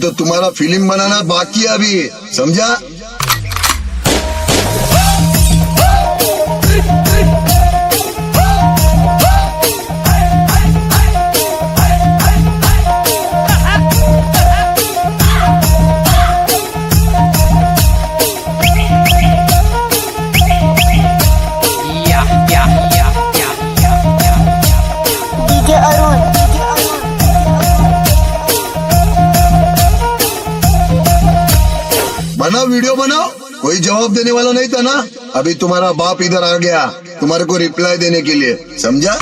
तो तुम्हारा film banana बाकी है अभी, समझा? DJ Arun. बनाओ, वीडियो बनाओ। कोई जवाब देने वाला नहीं था ना? अभी तुम्हारा बाप इधर आ गया तुम्हारे को रिप्लाई देने के लिए, समझा?